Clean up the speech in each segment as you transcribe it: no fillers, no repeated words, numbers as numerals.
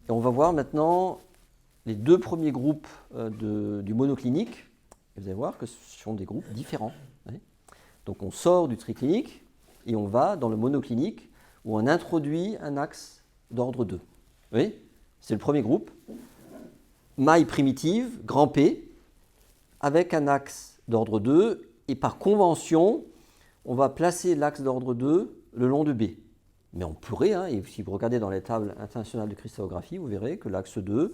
Et on va voir maintenant les deux premiers groupes du monoclinique. Et vous allez voir que ce sont des groupes différents. Donc on sort du triclinique et on va dans le monoclinique où on introduit un axe d'ordre 2. Vous voyez ? C'est le premier groupe. Maille primitive, grand P, avec un axe d'ordre 2. Et par convention, on va placer l'axe d'ordre 2 le long de B. Mais on pourrait, et si vous regardez dans les tables internationales de cristallographie, vous verrez que l'axe 2,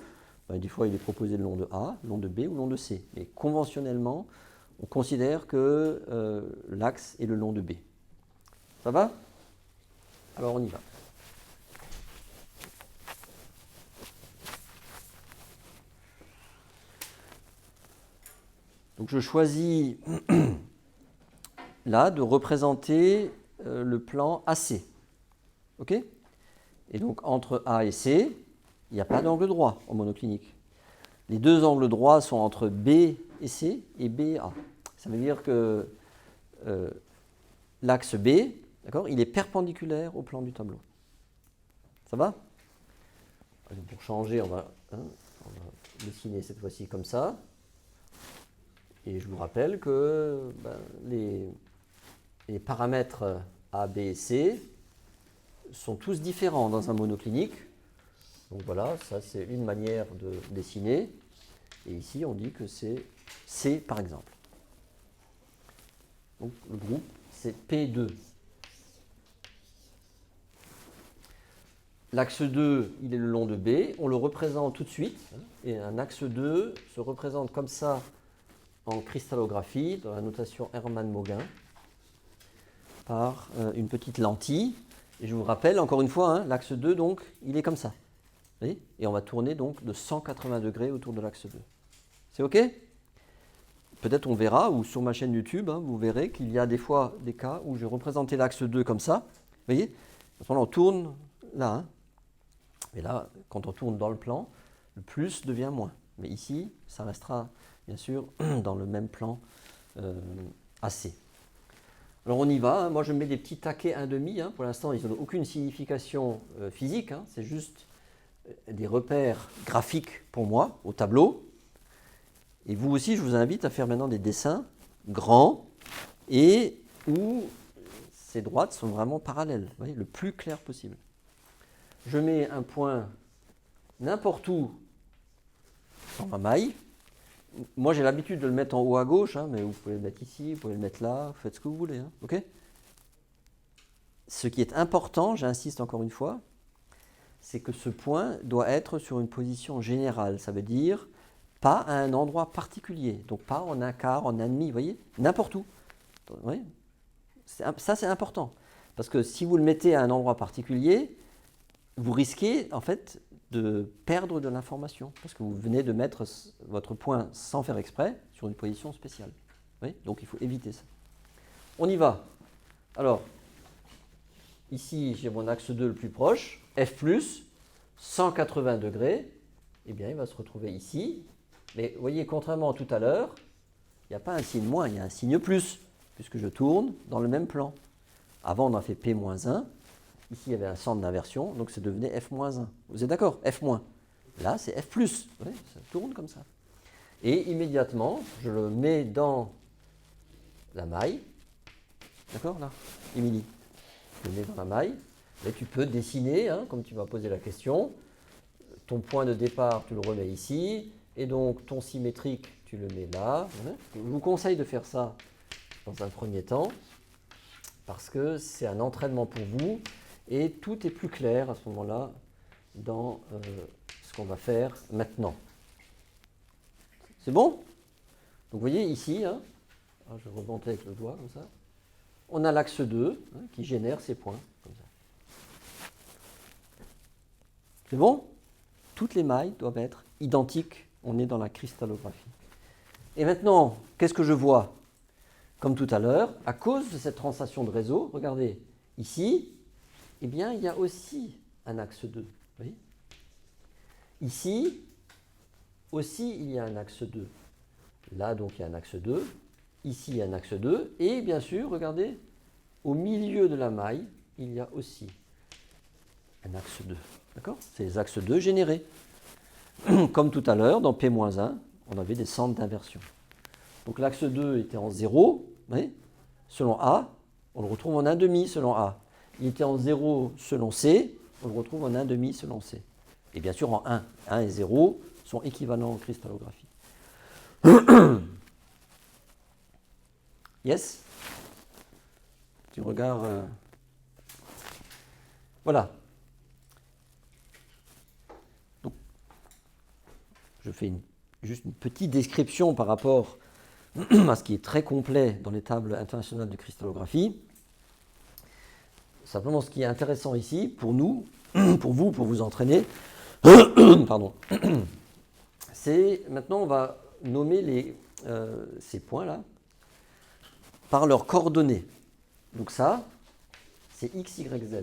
des fois il est proposé le long de A, le long de B ou le long de C. Mais conventionnellement, on considère que l'axe est le long de B. Ça va ? Alors on y va. Donc je choisis là de représenter le plan AC. OK ? Et donc entre A et C, il n'y a pas d'angle droit en monoclinique. Les deux angles droits sont entre B et C et B et A. Ça veut dire que l'axe B, d'accord, il est perpendiculaire au plan du tableau. Ça va ? Pour changer, on va dessiner cette fois-ci comme ça. Et je vous rappelle que les paramètres A, B et C sont tous différents dans un monoclinique. Donc voilà, ça c'est une manière de dessiner. Et ici, on dit que c'est C par exemple. Donc le groupe, c'est P2. L'axe 2, il est le long de B. On le représente tout de suite. Et un axe 2 se représente comme ça en cristallographie, dans la notation Hermann-Mauguin, par une petite lentille. Et je vous rappelle, encore une fois, l'axe 2, donc, il est comme ça. Vous voyez ? Et on va tourner donc de 180 degrés autour de l'axe 2. C'est OK ? Peut-être on verra, ou sur ma chaîne YouTube, vous verrez qu'il y a des fois des cas où je vais représenter l'axe 2 comme ça. Vous voyez ? À ce moment-là, on tourne là. Et là, quand on tourne dans le plan, le plus devient moins. Mais ici, ça restera bien sûr dans le même plan AC. Alors on y va. Moi, je mets des petits taquets 1,5. Pour l'instant, ils n'ont aucune signification physique. C'est juste des repères graphiques pour moi au tableau. Et vous aussi, je vous invite à faire maintenant des dessins grands et où ces droites sont vraiment parallèles, vous voyez, le plus clair possible. Je mets un point n'importe où dans ma maille. Moi, j'ai l'habitude de le mettre en haut à gauche, mais vous pouvez le mettre ici, vous pouvez le mettre là, vous faites ce que vous voulez. OK ? Ce qui est important, j'insiste encore une fois, c'est que ce point doit être sur une position générale. Ça veut dire pas à un endroit particulier, donc pas en un quart, en un demi, vous voyez, n'importe où. Vous voyez ? Ça, c'est important. Parce que si vous le mettez à un endroit particulier, vous risquez en fait de perdre de l'information. Parce que vous venez de mettre votre point sans faire exprès sur une position spéciale. Vous voyez ? Donc il faut éviter ça. On y va. Alors, ici, j'ai mon axe 2 le plus proche, F+, 180 degrés. Eh bien, il va se retrouver ici. Mais vous voyez, contrairement à tout à l'heure, il n'y a pas un signe moins, il y a un signe plus, puisque je tourne dans le même plan. Avant, on a fait P-1. Ici, il y avait un centre d'inversion, donc ça devenait F-1. Vous êtes d'accord ? F-. Là, c'est F+. Vous voyez, ça tourne comme ça. Et immédiatement, je le mets dans la maille. D'accord, là, Émilie ? Je le mets dans la maille. Et tu peux dessiner, comme tu m'as posé la question. Ton point de départ, tu le remets ici. Et donc, ton symétrique, tu le mets là. Je vous conseille de faire ça dans un premier temps, parce que c'est un entraînement pour vous. Et tout est plus clair à ce moment-là dans ce qu'on va faire maintenant. C'est bon ? Donc, vous voyez ici, je vais remonter avec le doigt comme ça. On a l'axe 2 qui génère ces points comme ça. C'est bon ? Toutes les mailles doivent être identiques. On est dans la cristallographie. Et maintenant, qu'est-ce que je vois ? Comme tout à l'heure, à cause de cette translation de réseau, regardez, ici, eh bien, il y a aussi un axe 2. Vous voyez ? Ici, aussi, il y a un axe 2. Là, donc, il y a un axe 2. Ici, il y a un axe 2. Et bien sûr, regardez, au milieu de la maille, il y a aussi un axe 2. D'accord? C'est les axes 2 générés. Comme tout à l'heure, dans P-1, on avait des centres d'inversion. Donc l'axe 2 était en 0, oui, selon A, on le retrouve en 1,5 selon A. Il était en 0 selon C, on le retrouve en 1,5 selon C. Et bien sûr en 1. 1 et 0 sont équivalents en cristallographie. Yes? Tu regardes. Voilà. Donc, je fais juste une petite description par rapport à ce qui est très complet dans les tables internationales de cristallographie. Simplement, ce qui est intéressant ici, pour nous, pour vous entraîner, pardon, c'est maintenant on va nommer ces points-là par leurs coordonnées. Donc ça, c'est x, y, z.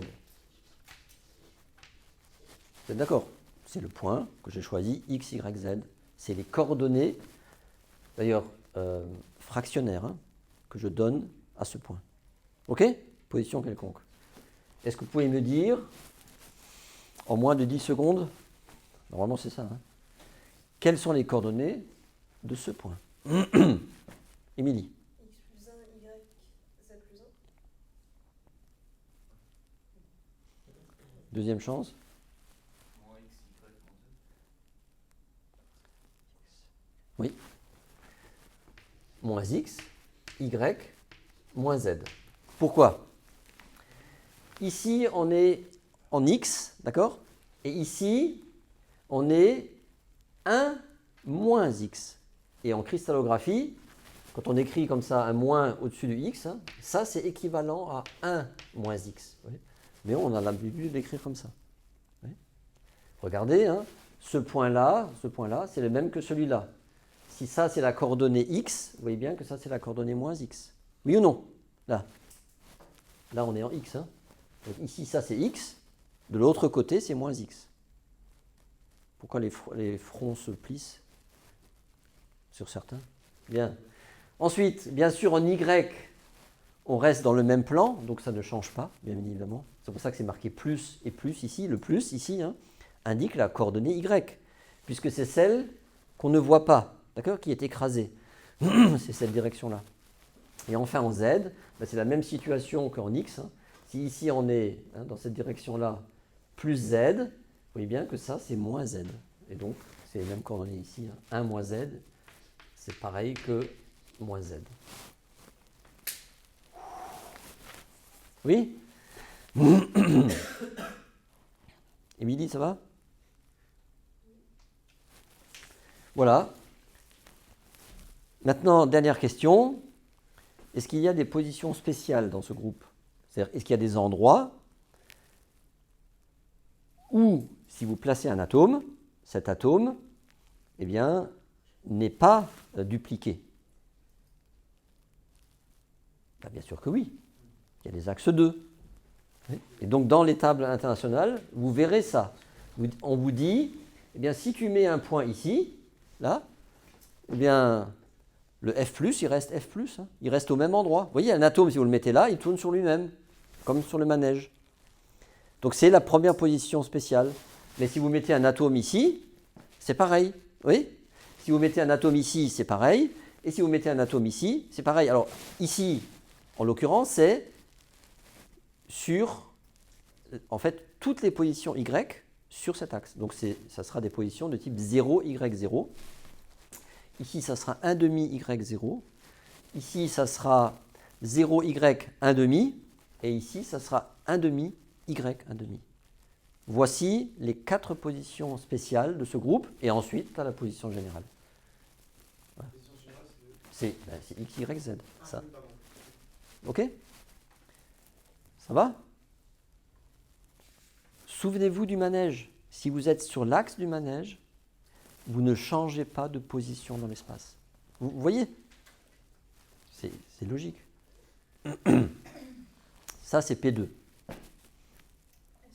Vous êtes d'accord? C'est le point que j'ai choisi, x, y, z. C'est les coordonnées, d'ailleurs fractionnaires, hein, que je donne à ce point. OK? Position quelconque. Est-ce que vous pouvez me dire, en moins de 10 secondes, normalement c'est ça, hein, quelles sont les coordonnées de ce point? Émilie. X plus 1, Y, Z plus 1. Deuxième chance. Moins x, y, moins z. Oui. Moins x, y, moins z. Pourquoi? Ici, on est en x, d'accord? Et ici, on est 1 moins x. Et en cristallographie, quand on écrit comme ça un moins au-dessus du x, hein, ça c'est équivalent à 1 moins x. Oui. Mais on a l'habitude d'écrire comme ça. Oui. Regardez, hein, ce point-là, c'est le même que celui-là. Si ça c'est la coordonnée x, vous voyez bien que ça c'est la coordonnée moins x. Oui ou non? Là on est en x. Hein. Donc ici ça c'est x, de l'autre côté c'est moins x. Pourquoi les fronts se plissent sur certains? Bien. Ensuite, bien sûr, en Y, on reste dans le même plan, donc ça ne change pas, bien évidemment. C'est pour ça que c'est marqué plus et plus ici. Le plus ici indique la coordonnée Y, puisque c'est celle qu'on ne voit pas, d'accord, qui est écrasée. C'est cette direction-là. Et enfin, en Z, ben, c'est la même situation qu'en X. Hein. Si ici on est dans cette direction-là, plus Z, vous voyez bien que ça, c'est moins Z. Et donc, c'est les mêmes coordonnées ici. 1 moins Z, c'est pareil que moins Z. Oui? Émilie, ça va? Voilà. Maintenant, dernière question. Est-ce qu'il y a des positions spéciales dans ce groupe? C'est-à-dire, est-ce qu'il y a des endroits où, si vous placez un atome, cet atome, eh bien, n'est pas dupliqué? Ben, bien sûr que oui. Il y a des axes 2. Et donc, dans les tables internationales, vous verrez ça. On vous dit, eh bien, si tu mets un point ici, là, eh bien, le F+, il reste F+, hein, il reste au même endroit. Vous voyez, un atome, si vous le mettez là, il tourne sur lui-même, comme sur le manège. Donc, c'est la première position spéciale. Mais si vous mettez un atome ici, c'est pareil. Oui? Si vous mettez un atome ici, c'est pareil. Et si vous mettez un atome ici, c'est pareil. Alors, ici, en l'occurrence, c'est sur, en fait, toutes les positions Y sur cet axe. Donc, ça sera des positions de type 0, Y0. Ici, ça sera 1,5 Y0. Ici, ça sera 0Y 1,5. Et ici, ça sera 1,5 Y1,5. Voici les 4 positions spéciales de ce groupe. Et ensuite, tu as la position générale. Voilà. La position générale, c'est X, Y, Z. Ça. oui, pardon. OK? Ça va? Souvenez-vous du manège. Si vous êtes sur l'axe du manège, vous ne changez pas de position dans l'espace. Vous voyez? C'est logique. Ça, c'est P2. Est-ce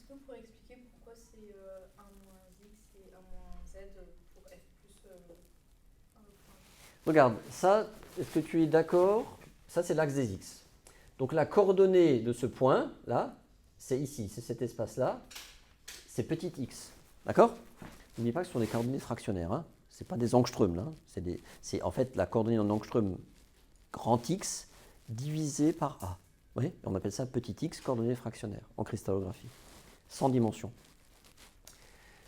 que vous pourriez expliquer pourquoi c'est 1 moins X et 1 moins Z pour F plus 1 Regarde, ça, est-ce que tu es d'accord? Ça, c'est l'axe des X. Donc la coordonnée de ce point, là, c'est ici, c'est cet espace-là. c'est petit x. D'accord? N'oubliez pas que ce sont des coordonnées fractionnaires. Hein. Ce n'est pas des angstroms. Là. C'est en fait la coordonnée en angstrom grand X divisé par A. Vous voyez? On appelle ça petit x coordonnée fractionnaire en cristallographie. Sans dimension.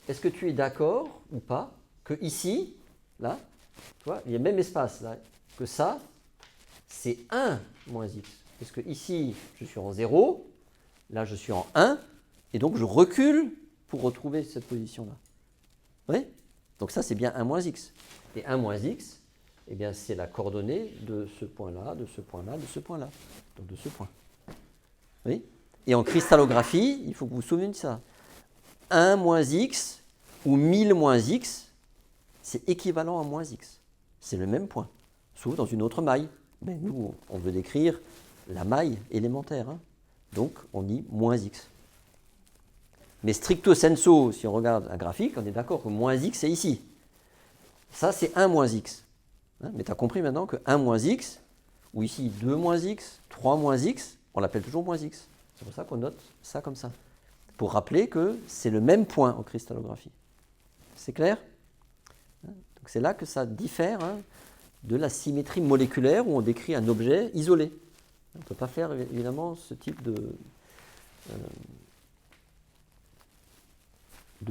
Est-ce que tu es d'accord ou pas que ici, là, tu vois, il y a le même espace là, que ça, c'est 1 moins x. Parce que ici, je suis en 0, là, je suis en 1, et donc je recule pour retrouver cette position-là. Oui? Donc ça, c'est bien 1 moins x. Et 1 moins x, eh bien, c'est la coordonnée de ce point-là, de ce point-là, de ce point-là. Donc de ce point. Oui? Et en cristallographie, il faut que vous vous souveniez de ça. 1 moins x ou 1000 moins x, c'est équivalent à moins x. C'est le même point, sauf dans une autre maille. Mais nous, on veut décrire la maille élémentaire. Hein. Donc, on dit moins x. Mais stricto sensu, si on regarde un graphique, on est d'accord que moins x, c'est ici. Ça, c'est 1 moins x. Hein, mais tu as compris maintenant que 1 moins x, ou ici 2 moins x, 3 moins x, on l'appelle toujours moins x. C'est pour ça qu'on note ça comme ça. Pour rappeler que c'est le même point en cristallographie. C'est clair? Donc c'est là que ça diffère hein, de la symétrie moléculaire où on décrit un objet isolé. On ne peut pas faire évidemment ce type de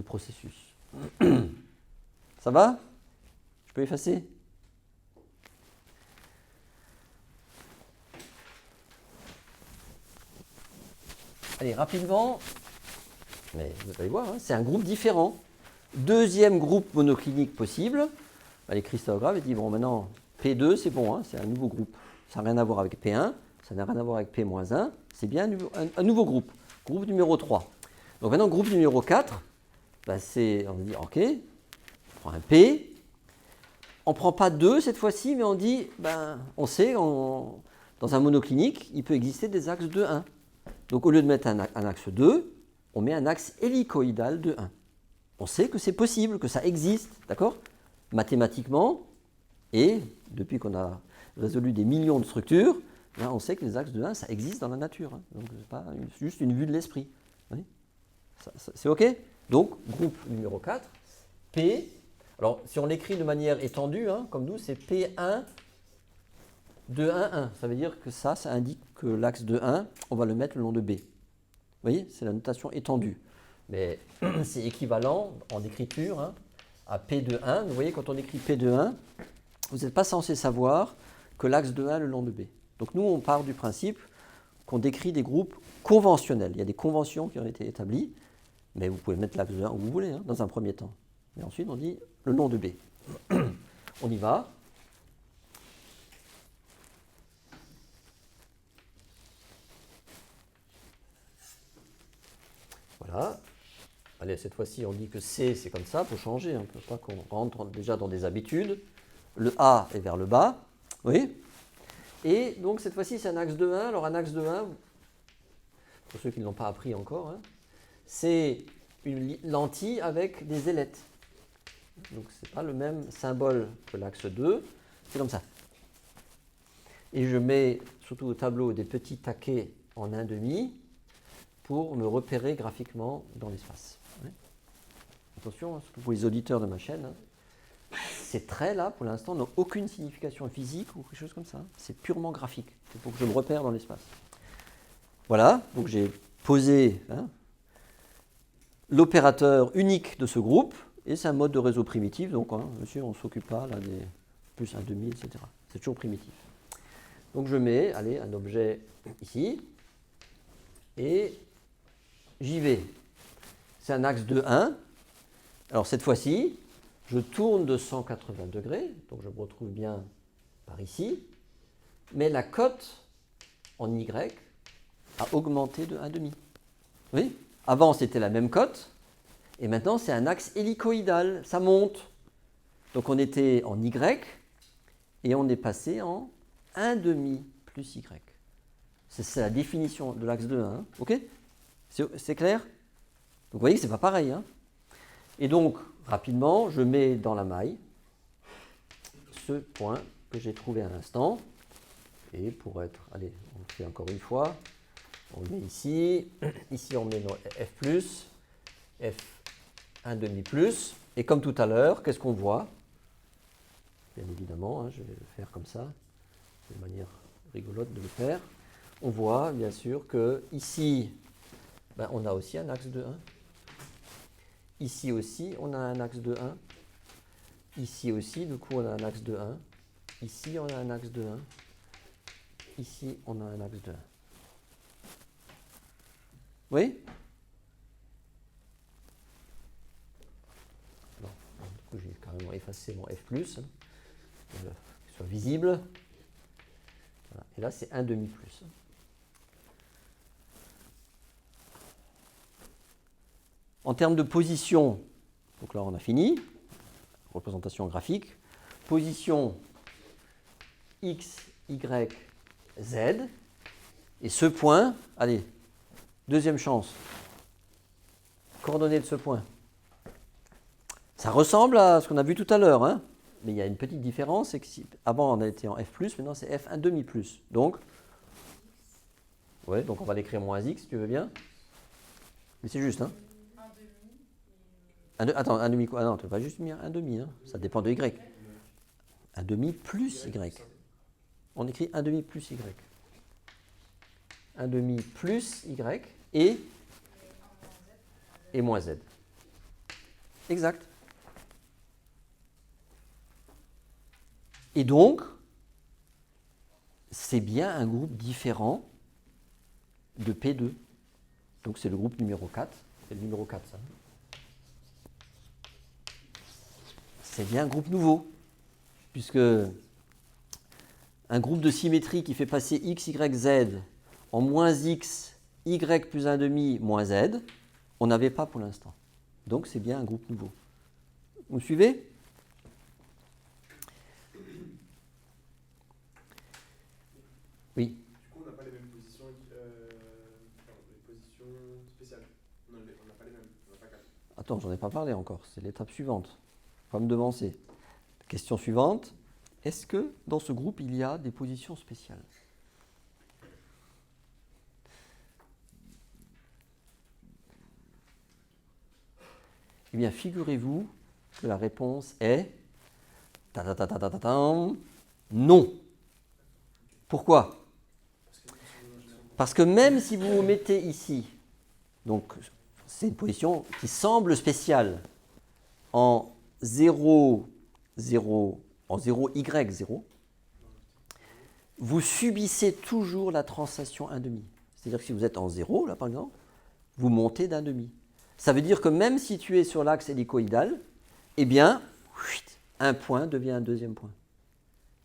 processus. Ça va? Je peux effacer? Allez, rapidement, mais vous allez voir, hein, c'est un groupe différent. Deuxième groupe monoclinique possible. Les cristallographes disent, bon, maintenant, P2, c'est bon, hein, c'est un nouveau groupe. Ça n'a rien à voir avec P1, ça n'a rien à voir avec P-1, c'est bien un nouveau groupe. Groupe numéro 3. Donc maintenant, groupe numéro 4, ben on dit, ok, on prend un P. On ne prend pas 2 cette fois-ci, mais on dit, ben, on sait, dans un monoclinique, il peut exister des axes 2-1. Donc au lieu de mettre un axe 2, on met un axe hélicoïdal de 1. On sait que c'est possible, que ça existe, d'accord? Mathématiquement, et depuis qu'on a résolu des millions de structures, là, on sait que les axes de 1, ça existe dans la nature. Hein. Donc ce n'est pas juste une vue de l'esprit. Oui, c'est OK? Donc, groupe numéro 4, P. Alors, si on l'écrit de manière étendue, hein, comme nous, c'est P1 de 1, 1. Ça veut dire que ça indique que l'axe de 1, on va le mettre le long de B. Vous voyez, c'est la notation étendue. Mais c'est équivalent en écriture hein, à P de 1. Vous voyez, quand on écrit P de 1, vous n'êtes pas censé savoir que l'axe de 1 est le long de B. Donc nous, on part du principe qu'on décrit des groupes conventionnels. Il y a des conventions qui ont été établies, mais vous pouvez mettre l'axe de 1 où vous voulez, hein, dans un premier temps. Mais ensuite, on dit le long de B. On y va. Voilà. Allez, cette fois-ci, on dit que C, c'est comme ça, pour changer. On ne peut pas qu'on rentre déjà dans des habitudes. Le A est vers le bas. Oui. Et donc, cette fois-ci, c'est un axe de 1. Alors, un axe de 1, pour ceux qui ne l'ont pas appris encore, hein, c'est une lentille avec des ailettes. Donc, ce n'est pas le même symbole que l'axe 2. C'est comme ça. Et je mets, surtout au tableau, des petits taquets en 1,5 pour me repérer graphiquement dans l'espace. Ouais. Attention, hein, surtout pour les auditeurs de ma chaîne, hein, ces traits-là, pour l'instant, n'ont aucune signification physique ou quelque chose comme ça. C'est purement graphique. C'est pour que je me repère dans l'espace. Voilà, donc j'ai posé hein, l'opérateur unique de ce groupe, et c'est un mode de réseau primitif, donc hein, monsieur, on ne s'occupe pas là, des plus 1,5, etc. C'est toujours primitif. Donc je mets, allez, un objet ici, et j'y vais. C'est un axe de 1. Alors cette fois-ci, je tourne de 180 degrés, donc je me retrouve bien par ici, mais la cote en Y a augmenté de 1,5. Oui. Avant, c'était la même cote, et maintenant, c'est un axe hélicoïdal, ça monte. Donc on était en Y, et on est passé en 1,5 plus Y. C'est la définition de l'axe de 1. Hein. OK? C'est clair? Donc vous voyez que ce n'est pas pareil. Hein. Et donc, rapidement, je mets dans la maille ce point que j'ai trouvé à l'instant. Et pour être... Allez, on le fait encore une fois. On le met ici. Ici, on met nos F+. F1,5 plus. Et comme tout à l'heure, qu'est-ce qu'on voit? Bien évidemment, hein, je vais le faire comme ça. C'est une manière rigolote de le faire. On voit bien sûr que ici, ben, on a aussi un axe de 1. Ici aussi, on a un axe de 1. Ici aussi, du coup, on a un axe de 1. Ici, on a un axe de 1. Ici, on a un axe de 1. Oui? Bon, du coup, j'ai carrément effacé mon F+, hein, pour qu'il soit visible. Voilà. Et là, c'est 1,5 plus. En termes de position, donc là, on a fini. Représentation graphique. Position X, Y, Z. Et ce point, allez, deuxième chance. Coordonnées de ce point. Ça ressemble à ce qu'on a vu tout à l'heure, hein, mais il y a une petite différence, c'est que avant on a été en F+, maintenant c'est F1,5 plus. Donc, ouais, donc on va l'écrire moins X, si tu veux bien. Mais c'est juste, hein. Attends, 1,5 quoi? Ah non, tu ne vas pas juste mettre 1,5, hein. Ça dépend de Y. 1,5 plus Y. On écrit 1,5 plus Y. 1,5 plus Y et moins Z. Exact. Et donc, c'est bien un groupe différent de P2. Donc c'est le groupe numéro 4. C'est le numéro 4, ça. C'est bien un groupe nouveau, puisque un groupe de symétrie qui fait passer x, y, z en moins x, y plus 1,5 moins z, on n'avait pas pour l'instant. Donc c'est bien un groupe nouveau. Vous me suivez? Oui. Du coup, on n'a pas les mêmes positions, les positions spéciales. On n'a pas les mêmes, on n'a pas 4. Attends, j'en ai pas parlé encore, c'est l'étape suivante. Faut pas me devancer. Question suivante. Est-ce que dans ce groupe, il y a des positions spéciales? Eh bien, figurez-vous que la réponse est non. Pourquoi? Parce que même si vous vous mettez ici, donc c'est une position qui semble spéciale, en 0, 0, en 0, y, 0, vous subissez toujours la translation 1,5. C'est-à-dire que si vous êtes en 0, là par exemple, vous montez d'1,5. Ça veut dire que même si tu es sur l'axe hélicoïdal, eh bien, un point devient un deuxième point.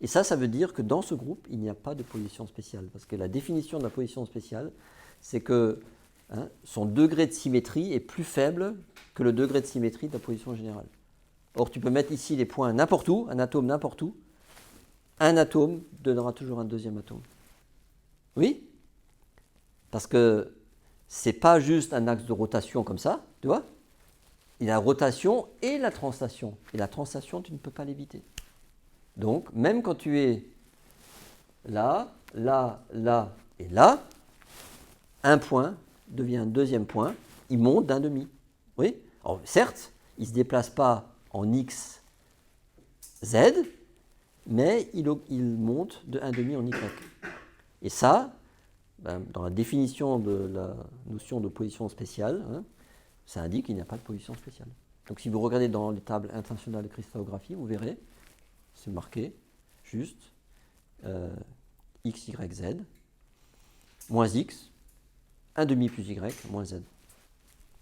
Et ça veut dire que dans ce groupe, il n'y a pas de position spéciale. Parce que la définition de la position spéciale, c'est que son degré de symétrie est plus faible que le degré de symétrie de la position générale. Or, tu peux mettre ici les points n'importe où, un atome n'importe où. Un atome donnera toujours un deuxième atome. Oui? Parce que ce n'est pas juste un axe de rotation comme ça, tu vois? Il y a la rotation et la translation. Et la translation, tu ne peux pas l'éviter. Donc, même quand tu es là, là, là et là, un point devient un deuxième point, il monte d'1,5. Oui? Alors, certes, il ne se déplace pas en x, z, mais il monte de 1,5 en y. Et ça, dans la définition de la notion de position spéciale, ça indique qu'il n'y a pas de position spéciale. Donc si vous regardez dans les tables internationales de cristallographie, vous verrez, c'est marqué juste x, y, z, moins x, 1,5 plus y, moins z.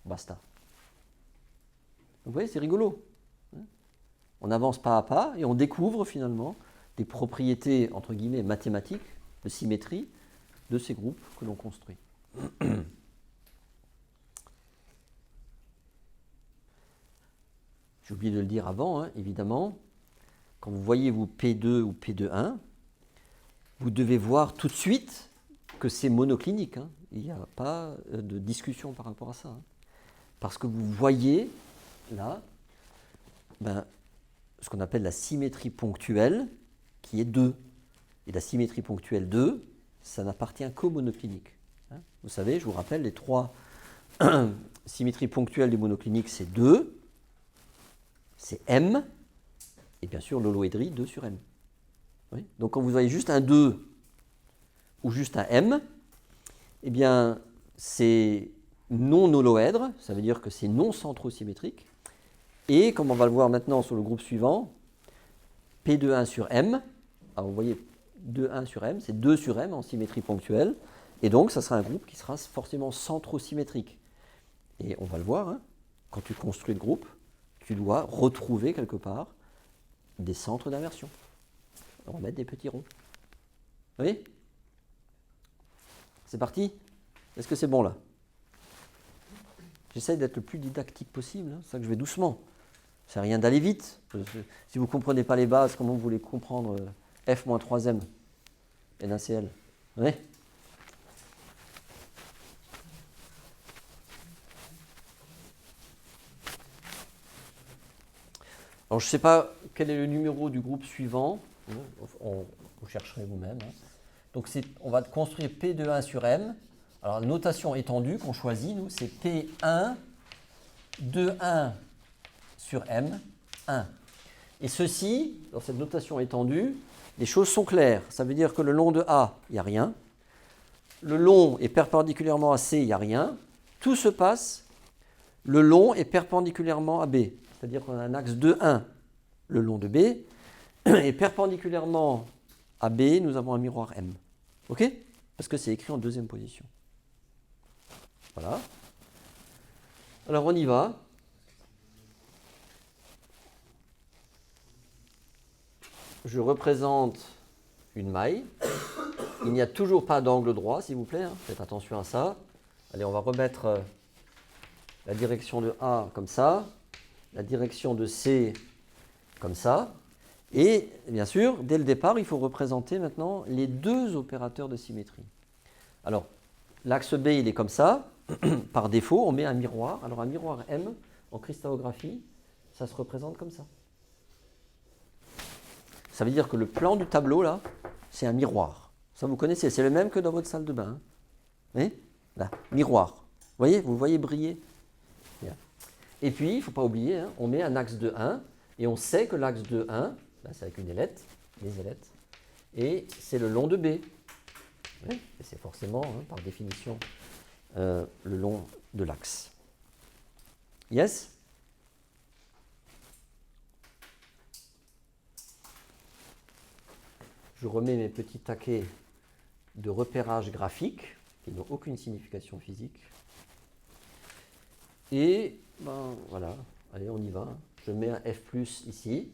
Basta. Vous voyez, c'est rigolo. On avance pas à pas et on découvre finalement des propriétés, entre guillemets, mathématiques, de symétrie, de ces groupes que l'on construit. J'ai oublié de le dire avant, évidemment, quand vous voyez vous P2 ou P2,1, vous devez voir tout de suite que c'est monoclinique. Il n'y a pas de discussion par rapport à ça. Parce que vous voyez là ce qu'on appelle la symétrie ponctuelle qui est 2. Et la symétrie ponctuelle 2, ça n'appartient qu'au monoclinique. Vous savez, je vous rappelle les trois symétrie ponctuelle du monoclinique, c'est 2, c'est M, et bien sûr l'holoédrie, 2 sur M. Oui. Donc quand vous voyez juste un 2 ou juste un M, eh bien c'est non holoèdre, ça veut dire que c'est non centrosymétrique. Et comme on va le voir maintenant sur le groupe suivant, P de 1 sur M, alors vous voyez 2, 1 sur M, c'est 2 sur M en symétrie ponctuelle, et donc ça sera un groupe qui sera forcément centrosymétrique. Et on va le voir, hein, quand tu construis le groupe, tu dois retrouver quelque part des centres d'inversion. On va mettre des petits ronds. Vous voyez? C'est parti? Est-ce que c'est bon là? J'essaie d'être le plus didactique possible, hein, c'est ça que je vais doucement. C'est rien d'aller vite. Si vous ne comprenez pas les bases, comment vous voulez comprendre F-3M NaCl? Oui. Alors je ne sais pas quel est le numéro du groupe suivant. Vous chercherez vous-même. Hein. Donc on va construire P de 1 sur M. Alors la notation étendue qu'on choisit, nous, c'est P1 de 1 sur M, 1. Et ceci, dans cette notation étendue, les choses sont claires. Ça veut dire que le long de A, il n'y a rien. Le long est perpendiculairement à C, il n'y a rien. Tout se passe, le long est perpendiculairement à B. C'est-à-dire qu'on a un axe 2, 1, le long de B. Et perpendiculairement à B, nous avons un miroir M. OK? Parce que c'est écrit en deuxième position. Voilà. Alors on y va. Je représente une maille. Il n'y a toujours pas d'angle droit, s'il vous plaît. Hein. Faites attention à ça. Allez, on va remettre la direction de A comme ça, la direction de C comme ça. Et bien sûr, dès le départ, il faut représenter maintenant les deux opérateurs de symétrie. Alors, l'axe B, il est comme ça. Par défaut, on met un miroir. Alors, un miroir M, en cristallographie, ça se représente comme ça. Ça veut dire que le plan du tableau, là, c'est un miroir. Ça, vous connaissez, c'est le même que dans votre salle de bain. Hein. Vous voyez? Là, miroir. Vous voyez briller. Bien. Et puis, il ne faut pas oublier, hein, on met un axe de 1, et on sait que l'axe de 1, là, c'est avec une ailette, les ailettes, et c'est le long de B. Oui, et c'est forcément, hein, par définition, le long de l'axe. Yes? Je remets mes petits taquets de repérage graphique, qui n'ont aucune signification physique. Et, ben, voilà, allez, on y va. Je mets un F+ ici.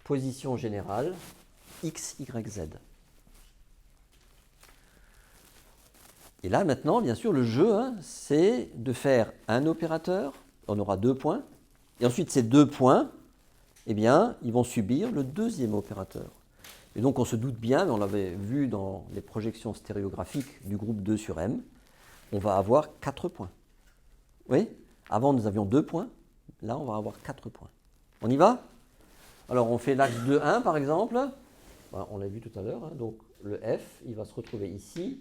Position générale, X, Y, Z. Et là, maintenant, bien sûr, le jeu, hein, c'est de faire un opérateur. On aura 2 points. Et ensuite, ces 2 points, eh bien, ils vont subir le deuxième opérateur. Et donc, on se doute bien, mais on l'avait vu dans les projections stéréographiques du groupe 2 sur M, on va avoir 4 points. Oui? Avant, nous avions 2 points. Là, on va avoir 4 points. On y va? Alors, on fait l'axe 2, 1, par exemple. Ben, on l'a vu tout à l'heure. Hein. Donc, le F, il va se retrouver ici.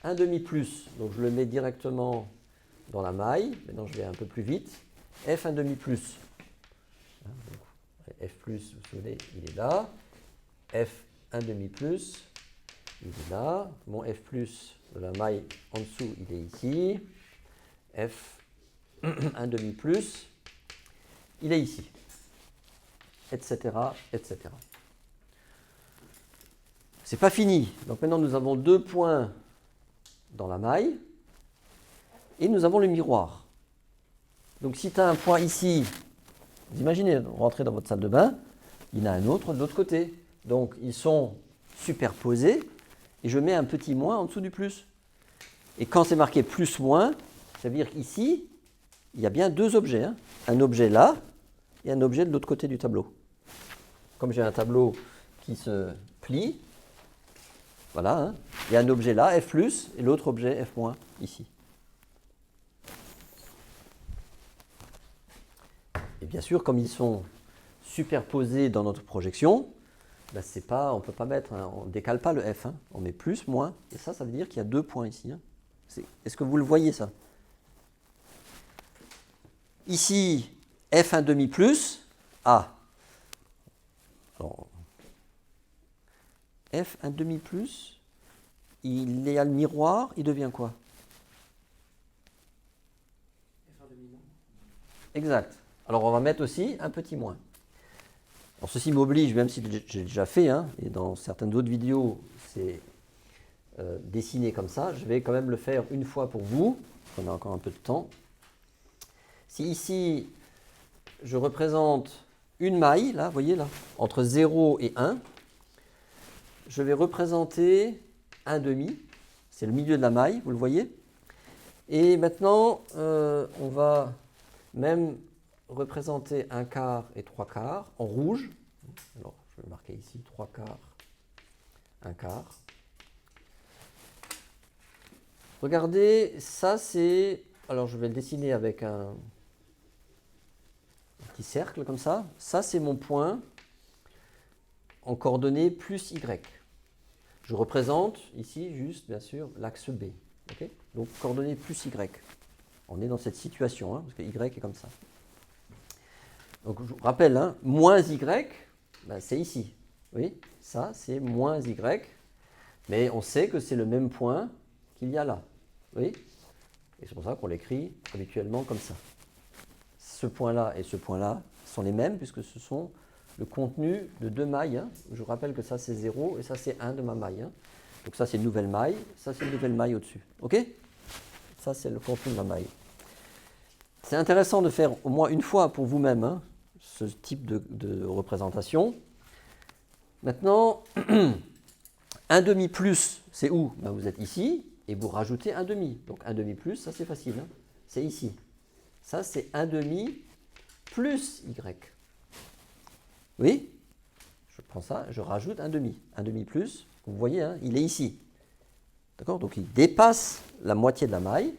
1 demi plus. Donc, je le mets directement dans la maille. Maintenant, je vais un peu plus vite. F 1 demi plus. F plus, vous vous souvenez, il est là. F 1 demi plus, il est là. Mon F plus de la maille en dessous, il est ici. F 1 demi plus, il est ici. Etc. etc. C'est pas fini. Donc maintenant, nous avons 2 points dans la maille et nous avons le miroir. Donc si tu as un point ici, vous imaginez, rentrer dans votre salle de bain, il y en a un autre de l'autre côté. Donc ils sont superposés et je mets un petit moins en dessous du plus. Et quand c'est marqué plus moins, ça veut dire qu'ici, il y a bien 2 objets. Hein. Un objet là et un objet de l'autre côté du tableau. Comme j'ai un tableau qui se plie, voilà, hein, il y a un objet là, F+, et l'autre objet F- ici. Et bien sûr, comme ils sont superposés dans notre projection, ben c'est pas, on ne peut pas mettre, hein, on ne décale pas le F, hein, on met plus, moins, et ça veut dire qu'il y a 2 points ici. Hein. Est-ce que vous le voyez ça? Ici, f1 demi plus A. Alors, f1 demi plus, il est à le miroir, il devient quoi? F1 demi moins. Exact. Alors on va mettre aussi un petit moins. Alors ceci m'oblige, même si j'ai déjà fait, hein, et dans certaines autres vidéos, c'est dessiné comme ça, je vais quand même le faire une fois pour vous, on a encore un peu de temps. Si ici, je représente une maille, là, vous voyez là, entre 0 et 1, je vais représenter un demi, c'est le milieu de la maille, vous le voyez. Et maintenant, on va même représenter un quart et trois quarts en rouge. Alors, je vais marquer ici trois quarts, un quart. Regardez, ça c'est... Alors, je vais le dessiner avec un petit cercle comme ça. Ça, c'est mon point en coordonnées plus Y. Je représente ici juste, bien sûr, l'axe B. Okay, donc, coordonnées plus Y. On est dans cette situation, hein, parce que Y est comme ça. Donc, je vous rappelle, hein, moins Y, ben, c'est ici. Oui, ça, c'est moins Y. Mais on sait que c'est le même point qu'il y a là. Oui, et c'est pour ça qu'on l'écrit habituellement comme ça. Ce point-là et ce point-là sont les mêmes, puisque ce sont le contenu de deux mailles. Hein. Je vous rappelle que ça, c'est 0 et ça, c'est 1 de ma maille. Hein. Donc ça, c'est une nouvelle maille. Ça, c'est une nouvelle maille au-dessus. OK? Ça, c'est le contenu de ma maille. C'est intéressant de faire au moins une fois pour vous-même, hein, ce type de représentation. Maintenant, un demi plus, c'est où? Ben, vous êtes ici et vous rajoutez un demi. Donc un demi plus, ça c'est facile, hein, c'est ici. Ça c'est un demi plus Y. Oui? Je prends ça, je rajoute un demi. Un demi plus, vous voyez, hein, il est ici. D'accord? Donc il dépasse la moitié de la maille,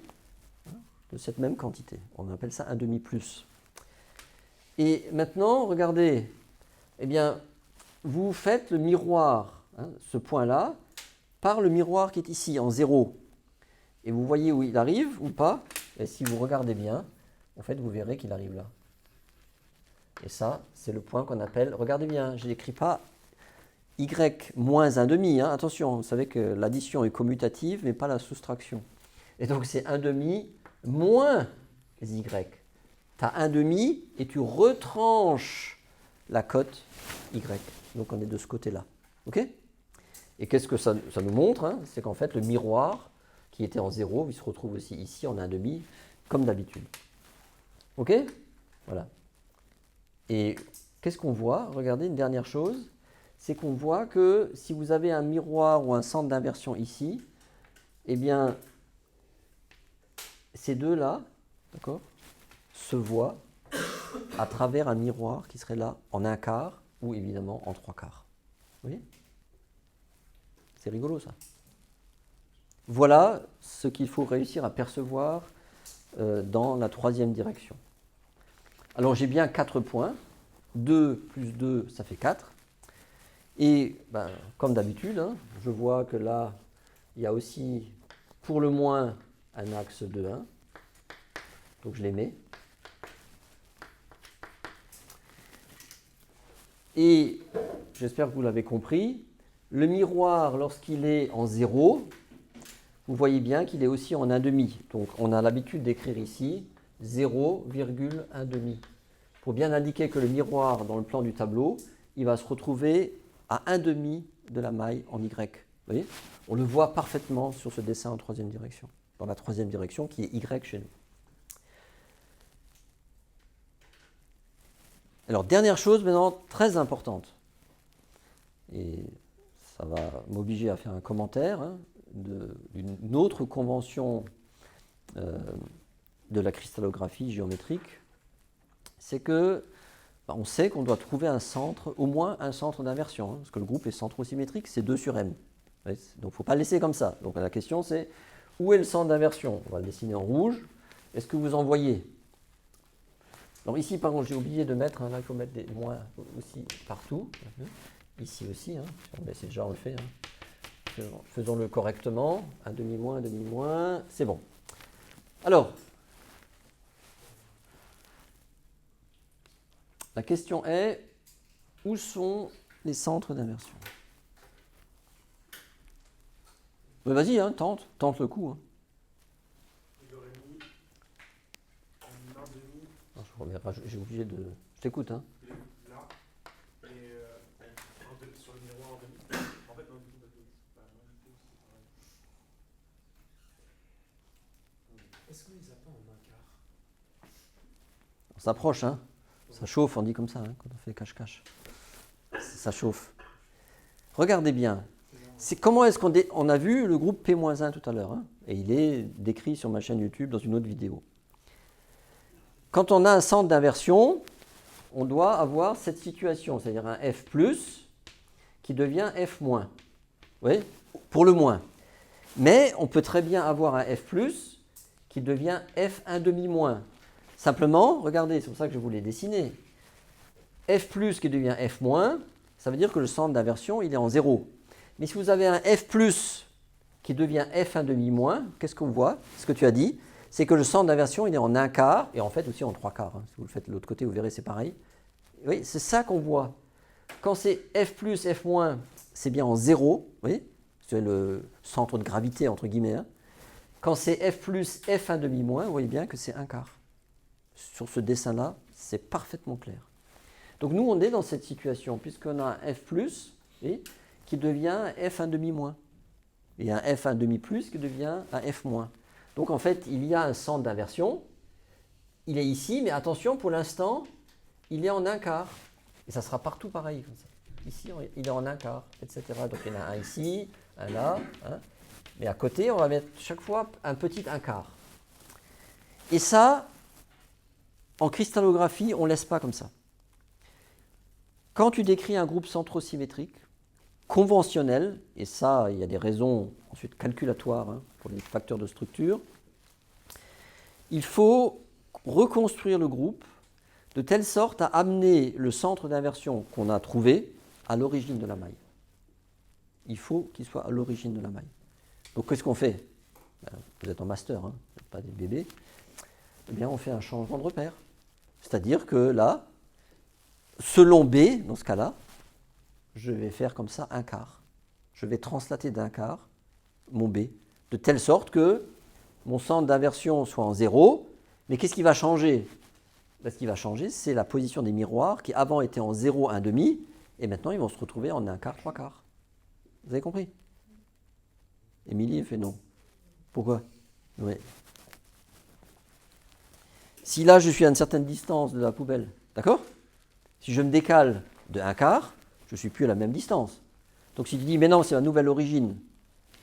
hein, de cette même quantité. On appelle ça un demi plus. Et maintenant, regardez, eh bien, vous faites le miroir, hein, ce point-là, par le miroir qui est ici, en 0. Et vous voyez où il arrive ou pas. Et si vous regardez bien, en fait, vous verrez qu'il arrive là. Et ça, c'est le point qu'on appelle, regardez bien, je n'écris pas y moins un demi. Hein, attention, vous savez que l'addition est commutative, mais pas la soustraction. Et donc, c'est un demi moins y. Tu as un demi et tu retranches la cote y. Donc, on est de ce côté-là. OK? Et qu'est-ce que ça nous montre, hein? C'est qu'en fait, le miroir qui était en 0, il se retrouve aussi ici en 1,5, comme d'habitude. OK? Voilà. Et qu'est-ce qu'on voit? Regardez, une dernière chose, c'est qu'on voit que si vous avez un miroir ou un centre d'inversion ici, eh bien, ces deux-là, d'accord, se voient à travers un miroir qui serait là en 1 quart ou évidemment en 3 quarts. Vous voyez? C'est rigolo ça. Voilà ce qu'il faut réussir à percevoir dans la troisième direction. Alors j'ai bien 4 points. 2 plus 2, ça fait 4. Et ben, comme d'habitude, hein, je vois que là, il y a aussi pour le moins un axe de 1. Donc je les mets. Et j'espère que vous l'avez compris. Le miroir, lorsqu'il est en 0, vous voyez bien qu'il est aussi en 1,5. Donc on a l'habitude d'écrire ici 0,1,5. Pour bien indiquer que le miroir, dans le plan du tableau, il va se retrouver à 1,5 de la maille en Y. Vous voyez? On le voit parfaitement sur ce dessin en troisième direction, dans la troisième direction qui est Y chez nous. Alors, dernière chose maintenant très importante, et ça va m'obliger à faire un commentaire hein, d'une autre convention de la cristallographie géométrique, c'est que on sait qu'on doit trouver un centre, au moins un centre d'inversion, hein, parce que le groupe est centrosymétrique, c'est 2 sur m. Donc il ne faut pas le laisser comme ça. Donc la question c'est, où est le centre d'inversion? On va le dessiner en rouge. Est-ce que vous en voyez? Alors ici, par contre, j'ai oublié de mettre, hein, là il faut mettre des moins aussi partout. Ici aussi, hein, c'est déjà on le fait. Hein. Faisons-le correctement. Un demi moins, c'est bon. Alors, La question est, où sont les centres d'inversion? Mais vas-y, hein, tente le coup. Hein. Il aurait mis en 1,5. J'ai obligé de... Je t'écoute. Hein. Il est là. Et sur le miroir en demi. En fait, non, du coup, parce que c'est pas rajouté, c'est pareil. Est-ce qu'on les a pas en un quart? On s'approche, hein. Ça chauffe, on dit comme ça, hein, quand on fait cache-cache. Ça chauffe. Regardez bien. Comment est-ce on a vu le groupe P-1 tout à l'heure, hein, et il est décrit sur ma chaîne YouTube dans une autre vidéo. Quand on a un centre d'inversion, on doit avoir cette situation, c'est-à-dire un F+, qui devient F-. Oui, pour le moins. Mais on peut très bien avoir un F+, qui devient F1/2-. Simplement, regardez, c'est pour ça que je voulais dessiner. F+ qui devient F-, ça veut dire que le centre d'inversion, il est en 0. Mais si vous avez un F+ qui devient F1/2-, qu'est-ce qu'on voit? Ce que tu as dit, c'est que le centre d'inversion, il est en 1/4, et en fait aussi en 3/4. Hein. Si vous le faites de l'autre côté, vous verrez, c'est pareil. Oui, c'est ça qu'on voit. Quand c'est F+, F-, c'est bien en 0, oui, c'est le centre de gravité, entre guillemets. Hein. Quand c'est F+, F1/2-, vous voyez bien que c'est 1/4. Sur ce dessin-là, c'est parfaitement clair. Donc nous, on est dans cette situation, puisqu'on a un F+, oui, qui devient F1/2-. Et un F1/2+ qui devient un F-. Donc en fait, il y a un centre d'inversion. Il est ici, mais attention, pour l'instant, il est en 1/4. Et ça sera partout pareil, comme ça. Ici, il est en 1/4, etc. Donc il y en a un ici, un là. Hein. Mais à côté, on va mettre chaque fois un petit 1/4. Et ça, en cristallographie, on ne laisse pas comme ça. Quand tu décris un groupe centrosymétrique, conventionnel, et ça, il y a des raisons ensuite calculatoires hein, pour les facteurs de structure, il faut reconstruire le groupe de telle sorte à amener le centre d'inversion qu'on a trouvé à l'origine de la maille. Il faut qu'il soit à l'origine de la maille. Donc qu'est-ce qu'on fait? Vous êtes en master, hein, vous n'êtes pas des bébés. Eh bien, on fait un changement de repère. C'est-à-dire que là, selon B, dans ce cas-là, je vais faire comme ça 1/4. Je vais translater d'1/4 mon B, de telle sorte que mon centre d'inversion soit en 0. Mais qu'est-ce qui va changer? Ce qui va changer, c'est la position des miroirs qui avant étaient en 0, 1/2, et maintenant ils vont se retrouver en 1/4, 3/4. Vous avez compris? Émilie fait non. Pourquoi? Oui. Si là je suis à une certaine distance de la poubelle, d'accord? Si je me décale de 1/4, je ne suis plus à la même distance. Donc si tu dis, mais non, c'est la nouvelle origine,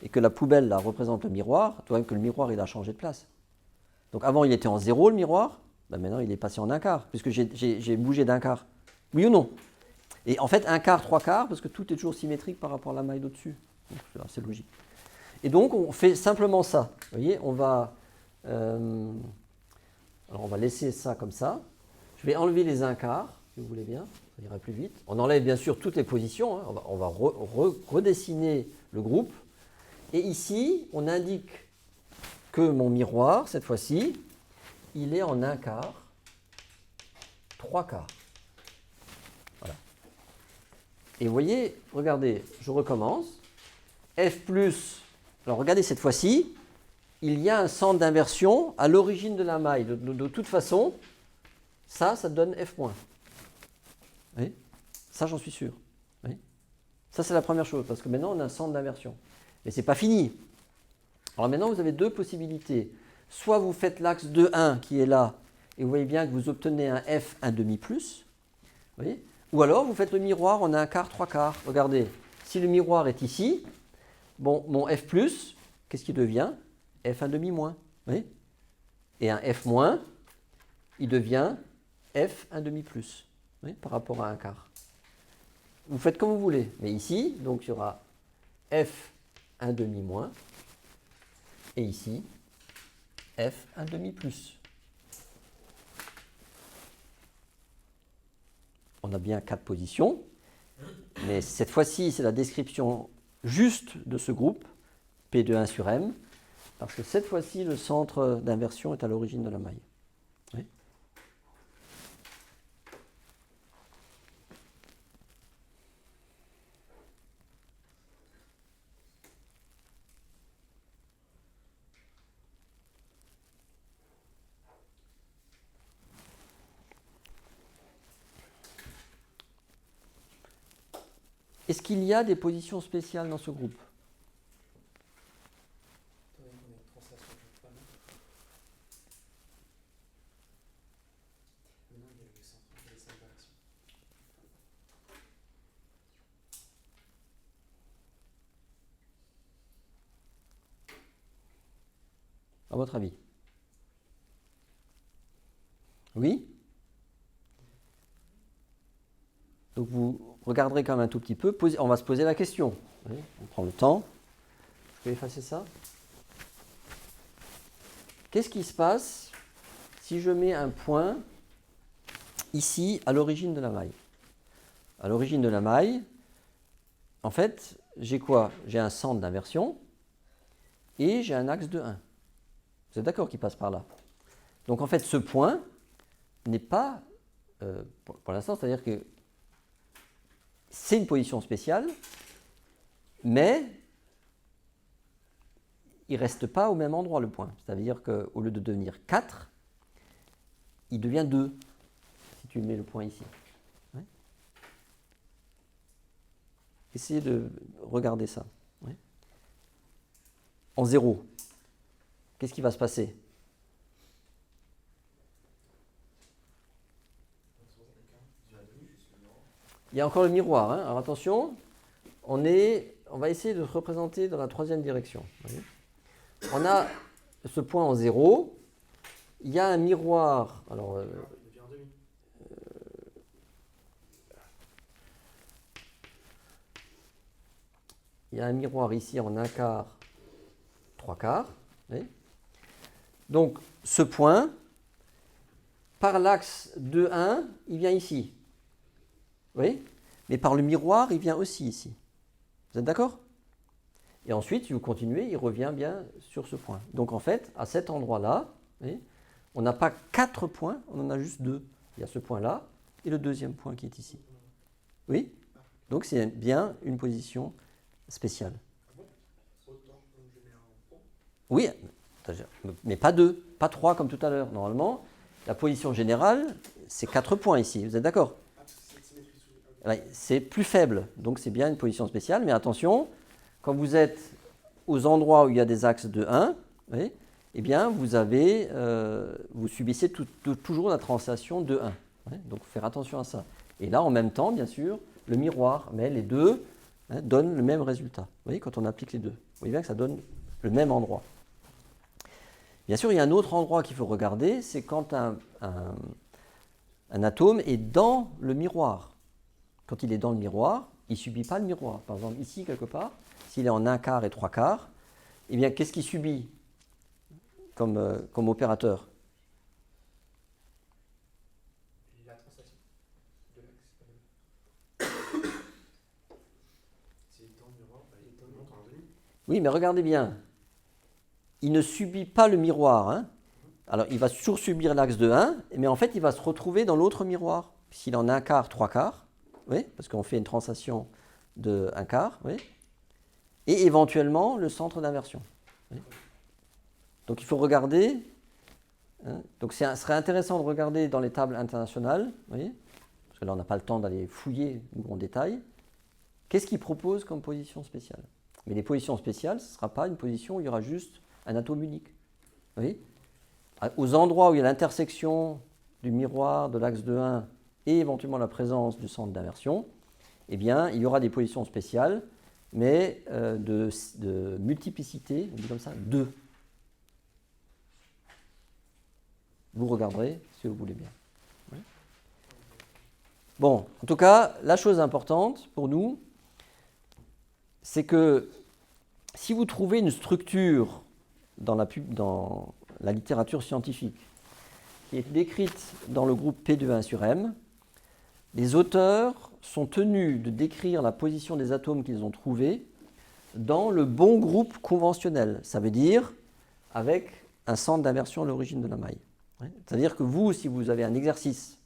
et que la poubelle là, représente le miroir, tu vois que le miroir il a changé de place. Donc avant il était en 0 le miroir, ben maintenant il est passé en 1/4, puisque j'ai bougé d'1/4. Oui ou non? Et en fait 1/4, 3/4, parce que tout est toujours symétrique par rapport à la maille d'au-dessus. C'est logique. Et donc on fait simplement ça. Vous voyez, alors on va laisser ça comme ça. Je vais enlever les 1/4, si vous voulez bien, ça ira plus vite. On enlève bien sûr toutes les positions, hein. On va redessiner le groupe. Et ici, on indique que mon miroir, cette fois-ci, il est en 1/4, 3/4. Voilà. Et vous voyez, regardez, je recommence. F+, alors regardez cette fois-ci, il y a un centre d'inversion à l'origine de la maille. De toute façon, ça donne F-. Oui, ça j'en suis sûr. Oui. Ça c'est la première chose, parce que maintenant on a un centre d'inversion. Mais ce n'est pas fini. Alors maintenant vous avez deux possibilités. Soit vous faites l'axe 2,1 qui est là, et vous voyez bien que vous obtenez un F1/2+, oui, ou alors vous faites le miroir en 1/4, 3/4. Regardez, si le miroir est ici, bon, mon F+, qu'est-ce qui devient? F1/2-. Oui. Et un F-, il devient F1/2+. Oui, par rapport à 1/4. Vous faites comme vous voulez. Mais ici, donc il y aura F1/2-, et ici, F1/2+. On a bien 4 positions, mais cette fois-ci, c'est la description juste de ce groupe, P de 1 sur M, parce que cette fois-ci, le centre d'inversion est à l'origine de la maille. Oui. Est-ce qu'il y a des positions spéciales dans ce groupe? À votre avis? Oui? Donc vous regarderez quand même un tout petit peu. On va se poser la question. Oui, on prend le temps. Je peux effacer ça. Qu'est-ce qui se passe si je mets un point ici à l'origine de la maille? À l'origine de la maille, en fait, j'ai quoi? J'ai un centre d'inversion et j'ai un axe de 1. Vous êtes d'accord qu'il passe par là? Donc en fait, ce point n'est pas, pour l'instant, c'est-à-dire que c'est une position spéciale, mais il ne reste pas au même endroit le point. Ça veut dire qu'au lieu de devenir 4, il devient 2, si tu mets le point ici. Ouais. Essayez de regarder ça. Ouais. En 0, qu'est-ce qui va se passer? Il y a encore le miroir. Hein. Alors attention, on va essayer de se représenter dans la troisième direction. Voyez, on a ce point en 0. Il y a un miroir. Alors, il y a un miroir ici en 1 quart, 3 quarts. Voyez, donc, ce point, par l'axe de 1, il vient ici. Oui, mais par le miroir, il vient aussi ici. Vous êtes d'accord? Et ensuite, si vous continuez, il revient bien sur ce point. Donc en fait, à cet endroit-là, on n'a pas 4 points, on en a juste 2. Il y a ce point-là et le deuxième point qui est ici. Oui? Donc c'est bien une position spéciale. Oui, mais pas 2, pas 3 comme tout à l'heure. Normalement, la position générale, c'est 4 points ici. Vous êtes d'accord? C'est plus faible, donc c'est bien une position spéciale, mais attention, quand vous êtes aux endroits où il y a des axes de 1, oui, eh bien vous subissez toujours la translation de 1. Oui, donc faire attention à ça. Et là, en même temps, bien sûr, le miroir, mais les deux donnent le même résultat. Vous voyez, quand on applique les deux, vous voyez bien que ça donne le même endroit. Bien sûr, il y a un autre endroit qu'il faut regarder, c'est quand un atome est dans le miroir. Quand il est dans le miroir, il ne subit pas le miroir. Par exemple, ici, quelque part, s'il est en 1 quart et 3 quarts, eh bien, qu'est-ce qu'il subit comme opérateur? La translation de l'axe. S'il est dans le miroir, il monte en demi. Oui, mais regardez bien. Il ne subit pas le miroir. Hein. Alors, il va toujours subir l'axe de 1, mais en fait, il va se retrouver dans l'autre miroir. S'il est en 1 quart, 3 quarts, oui, parce qu'on fait une translation de 1 quart, oui, et éventuellement le centre d'inversion. Oui. Donc il faut regarder, hein, donc ce serait intéressant de regarder dans les tables internationales, oui, parce que là on n'a pas le temps d'aller fouiller en détail, qu'est-ce qu'ils proposent comme position spéciale. Mais les positions spéciales, ce ne sera pas une position où il y aura juste un atome unique. Oui. Aux endroits où il y a l'intersection du miroir, de l'axe de 1, et éventuellement la présence du centre d'inversion, eh bien, il y aura des positions spéciales, mais de multiplicité, on dit comme ça, 2. Vous regarderez si vous voulez bien. Oui. Bon, en tout cas, la chose importante pour nous, c'est que si vous trouvez une structure dans la littérature scientifique qui est décrite dans le groupe P de 1 sur M, les auteurs sont tenus de décrire la position des atomes qu'ils ont trouvés dans le bon groupe conventionnel. Ça veut dire avec un centre d'inversion à l'origine de la maille. C'est-à-dire que vous, si vous avez un exercice,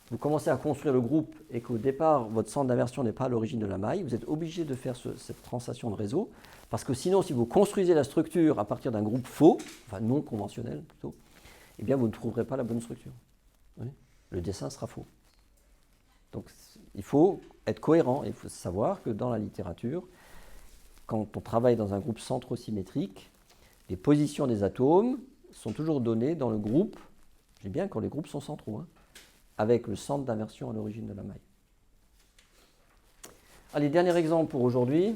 vous commencez à construire le groupe et qu'au départ, votre centre d'inversion n'est pas à l'origine de la maille, vous êtes obligé de faire cette translation de réseau, parce que sinon, si vous construisez la structure à partir d'un groupe faux, enfin non conventionnel plutôt, eh bien vous ne trouverez pas la bonne structure. Oui. Le dessin sera faux. Donc il faut être cohérent. Il faut savoir que dans la littérature, quand on travaille dans un groupe centrosymétrique, les positions des atomes sont toujours données dans le groupe, j'ai bien quand les groupes sont centraux, hein, avec le centre d'inversion à l'origine de la maille. Allez, dernier exemple pour aujourd'hui.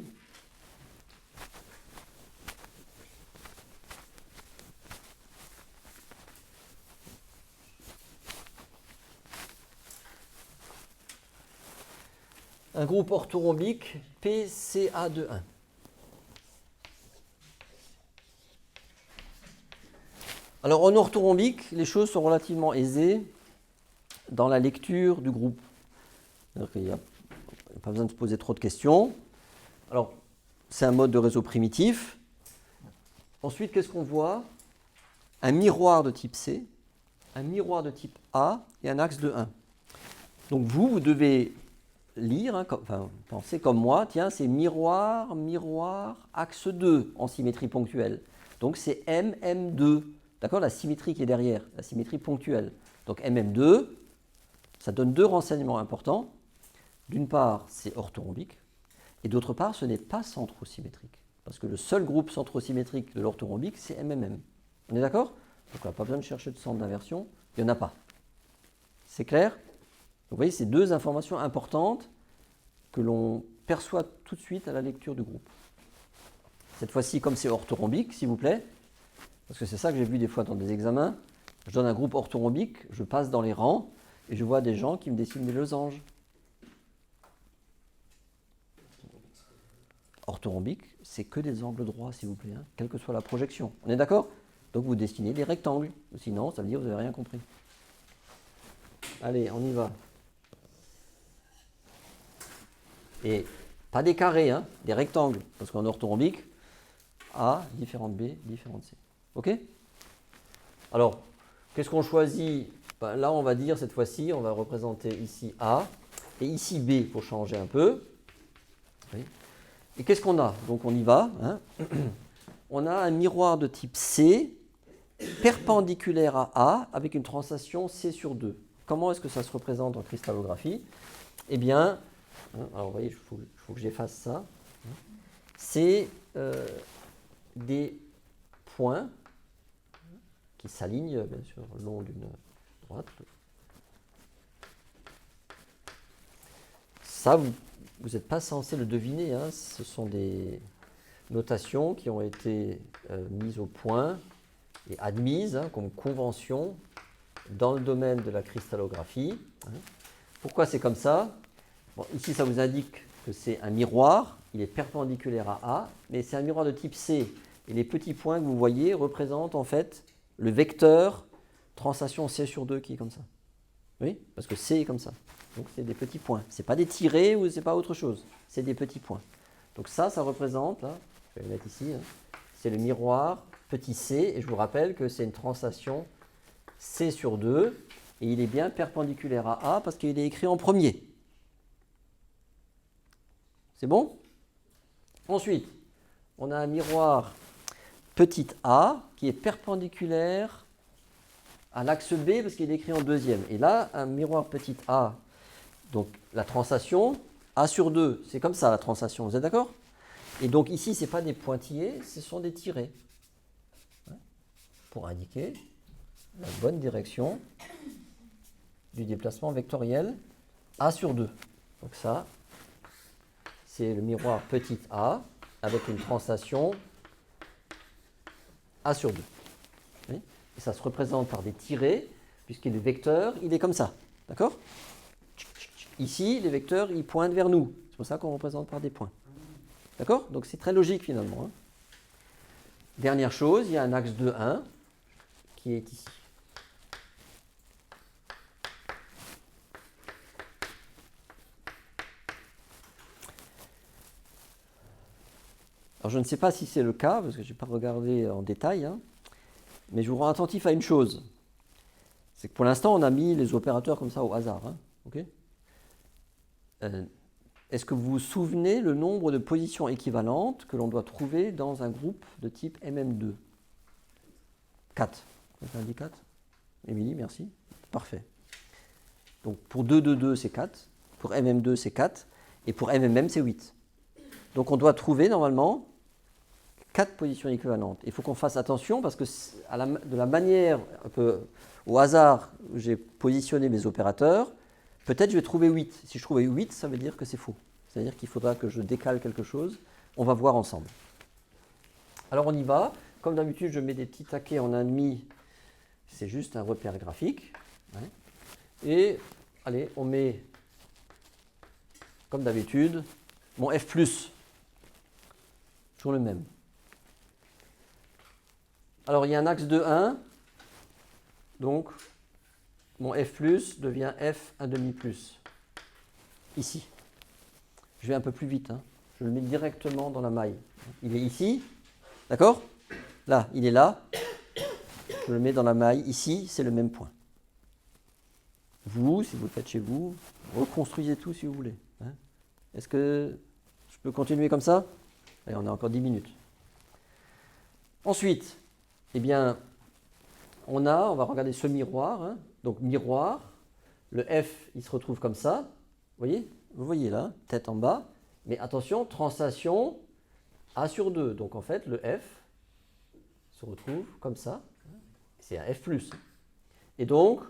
Un groupe orthorhombique PCA21. Alors en orthorhombique, les choses sont relativement aisées dans la lecture du groupe. Il n'y a pas besoin de se poser trop de questions. Alors, c'est un mode de réseau primitif. Ensuite, qu'est-ce qu'on voit? Un miroir de type C, un miroir de type A et un axe de 1. Donc vous devez lire, hein, penser comme moi, tiens, c'est miroir, miroir, axe 2 en symétrie ponctuelle. Donc c'est MM2, d'accord, la symétrie qui est derrière, la symétrie ponctuelle. Donc MM2, ça donne deux renseignements importants. D'une part, c'est orthorhombique, et d'autre part, ce n'est pas centrosymétrique. Parce que le seul groupe centrosymétrique de l'orthorhombique, c'est MMM. On est d'accord? Donc on n'a pas besoin de chercher de centre d'inversion, il n'y en a pas. C'est clair? Vous voyez, c'est deux informations importantes que l'on perçoit tout de suite à la lecture du groupe. Cette fois-ci, comme c'est orthorhombique, s'il vous plaît, parce que c'est ça que j'ai vu des fois dans des examens, je donne un groupe orthorhombique, je passe dans les rangs, et je vois des gens qui me dessinent des losanges. Orthorhombique, c'est que des angles droits, s'il vous plaît, hein, quelle que soit la projection. On est d'accord? Donc vous dessinez des rectangles, sinon ça veut dire que vous n'avez rien compris. Allez, on y va. Et pas des carrés, hein, des rectangles, parce qu'en orthorhombique, A, différente B, différente C. Ok? Alors, qu'est-ce qu'on choisit? Ben, là, on va dire cette fois-ci, on va représenter ici A et ici B pour changer un peu. Oui. Et qu'est-ce qu'on a? Donc on y va. Hein. On a un miroir de type C perpendiculaire à A avec une translation C sur 2. Comment est-ce que ça se représente en cristallographie? Eh bien, alors vous voyez, il faut que j'efface ça. C'est des points qui s'alignent, bien sûr, le long d'une droite. Ça, vous n'êtes pas censé le deviner. Hein. Ce sont des notations qui ont été mises au point et admises hein, comme convention dans le domaine de la cristallographie. Hein. Pourquoi c'est comme ça? Bon, ici, ça vous indique que c'est un miroir. Il est perpendiculaire à A, mais c'est un miroir de type C. Et les petits points que vous voyez représentent en fait le vecteur translation C sur 2 qui est comme ça. Oui, parce que C est comme ça. Donc c'est des petits points. Ce n'est pas des tirés ou ce n'est pas autre chose. C'est des petits points. Donc ça représente, là, je vais le mettre ici, hein, c'est le miroir petit c. Et je vous rappelle que c'est une translation C sur 2. Et il est bien perpendiculaire à A parce qu'il est écrit en premier. C'est bon? Ensuite, on a un miroir petit a qui est perpendiculaire à l'axe B parce qu'il est écrit en deuxième. Et là, un miroir petit a, donc la translation, A sur 2, c'est comme ça la translation, vous êtes d'accord? Et donc ici, ce n'est pas des pointillés, ce sont des tirés. Pour indiquer la bonne direction du déplacement vectoriel A sur 2. Donc ça, c'est le miroir petit a avec une translation A sur 2. Oui, et ça se représente par des tirés, puisque le vecteur, il est comme ça. D'accord? Ici, les vecteurs, ils pointent vers nous. C'est pour ça qu'on représente par des points. D'accord? Donc c'est très logique finalement. Hein. Dernière chose, il y a un axe de 1 qui est ici. Alors je ne sais pas si c'est le cas, parce que je n'ai pas regardé en détail, hein, mais je vous rends attentif à une chose. C'est que pour l'instant, on a mis les opérateurs comme ça au hasard. Hein, okay. Est-ce que vous vous souvenez le nombre de positions équivalentes que l'on doit trouver dans un groupe de type MM2? 4. Quelqu'un dit 4? Émilie, merci. Parfait. Donc pour 2, 2, 2, c'est 4. pour MM2 c'est 4, et pour MMM c'est 8. Donc on doit trouver normalement 4 positions équivalentes. Il faut qu'on fasse attention parce que de la manière un peu au hasard où j'ai positionné mes opérateurs, peut-être je vais trouver 8. Si je trouve 8, ça veut dire que c'est faux. C'est-à-dire qu'il faudra que je décale quelque chose. On va voir ensemble. Alors on y va. Comme d'habitude, je mets des petits taquets en 1,5. C'est juste un repère graphique. Et allez, on met, comme d'habitude, mon F+. Toujours le même. Alors il y a un axe de 1. Donc mon F+ devient F 1,5+. Ici. Je vais un peu plus vite. Je le mets directement dans la maille. Il est ici. D'accord? Là, il est là. Je le mets dans la maille. Ici, c'est le même point. Vous, si vous le faites chez vous, reconstruisez tout si vous voulez. Est-ce que je peux continuer comme ça? Allez, on a encore 10 minutes. Ensuite, eh bien, on va regarder ce miroir. Donc, miroir, le F, il se retrouve comme ça. Vous voyez là, tête en bas. Mais attention, translation A sur 2. Donc, en fait, le F se retrouve comme ça. C'est un F+. Et donc,